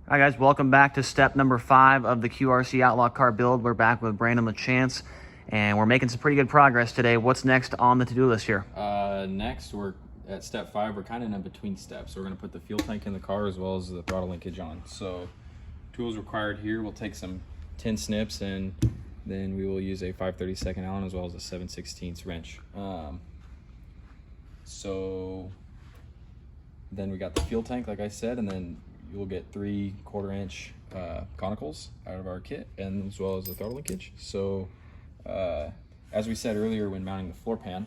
All right, guys, welcome back to step number 5 of the QRC Outlaw Kart build. We're back with Brandon LaChance, and we're making some pretty good progress today. What's next on the to-do list here? Next, we're at step 5. We're kind of in a between steps. So we're going to put the fuel tank in the car as well as the throttle linkage on. So tools required here, we'll take some tin snips, and then we will use a 5/32 Allen as well as a 7/16 wrench. So then we got the fuel tank, like I said, and then you'll get 3 1/4-inch conicals out of our kit, and as well as the throttle linkage. So as we said earlier, when mounting the floor pan,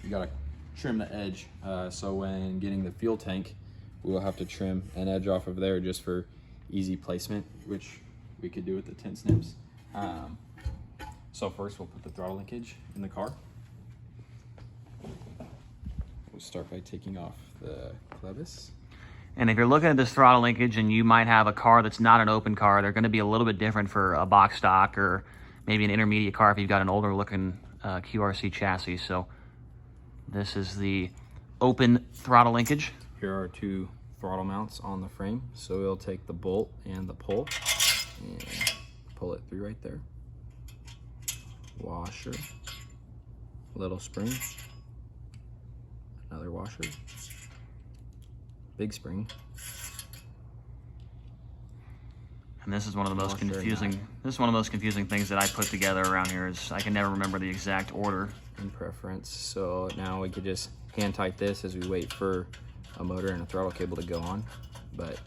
you gotta trim the edge. So when getting the fuel tank, we will have to trim an edge off of there just for easy placement, which we could do with the tin snips. So first we'll put the throttle linkage in the car. We'll start by taking off the clevis. And if you're looking at this throttle linkage and you might have a car that's not an open car, they're going to be a little bit different for a box stock or maybe an intermediate car if you've got an older looking QRC chassis. So this is the open throttle linkage. Here are 2 throttle mounts on the frame. So we'll take the bolt and the pull and pull it through right there. Washer, little spring, another washer, big spring. And this is one of the most confusing. This is one of the most confusing things that I put together around here. Is I can never remember the exact order and preference. So now we could just hand tight this as we wait for a motor and a throttle cable to go on. But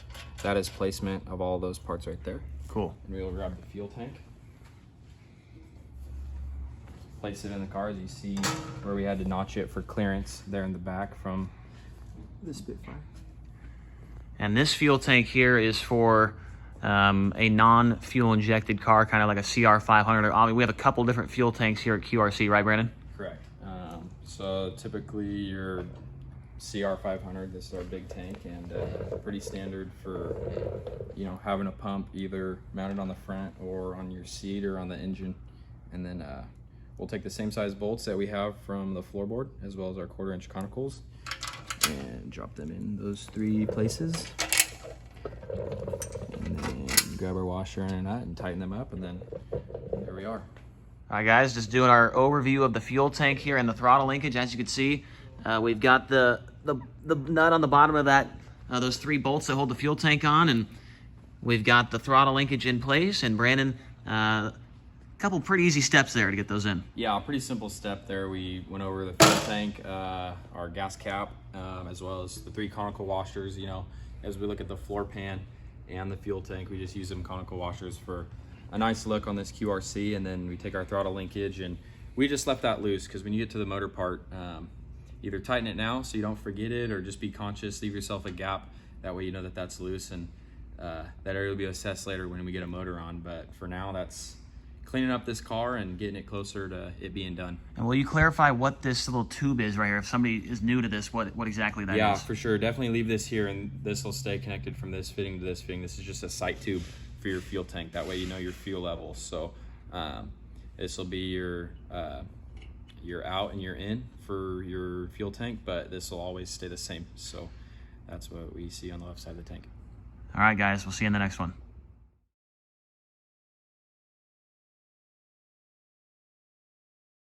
that is placement of all those parts right there. Cool. And we will grab the fuel tank, place it in the car. As you see where we had to notch it for clearance there in the back from the Spitfire. And this fuel tank here is for a non-fuel injected car, kind of like a CR500. I mean, we have a couple different fuel tanks here at QRC, right, Brandon? Correct. So typically your CR500, this is our big tank, and pretty standard for, you know, having a pump either mounted on the front or on your seat or on the engine. And then we'll take the same size bolts that we have from the floorboard as well as our 1/4-inch conicals and drop them in those 3 places. And then grab our washer and a nut and tighten them up, and then there we are. All right, guys, just doing our overview of the fuel tank here and the throttle linkage. As you can see, we've got the nut on the bottom of that, those 3 bolts that hold the fuel tank on, and we've got the throttle linkage in place. And Brandon, a couple pretty easy steps there to get those in. Yeah, a pretty simple step there. We went over the fuel tank, our gas cap, as well as the 3 conical washers. You know, as we look at the floor pan and the fuel tank, we just use them conical washers for a nice look on this QRC. And then we take our throttle linkage, and we just left that loose because when you get to the motor part, either tighten it now so you don't forget it, or just be conscious, leave yourself a gap. That way you know that that's loose, and that area will be assessed later when we get a motor on. But for now, that's cleaning up this car and getting it closer to it being done. And will you clarify what this little tube is right here? If somebody is new to this, what exactly that is? Yeah, for sure. Definitely leave this here, and this will stay connected from this fitting to this fitting. This is just a sight tube for your fuel tank. That way you know your fuel levels. So this will be your out and your in for your fuel tank, but this will always stay the same. So that's what we see on the left side of the tank. All right, guys, we'll see you in the next one.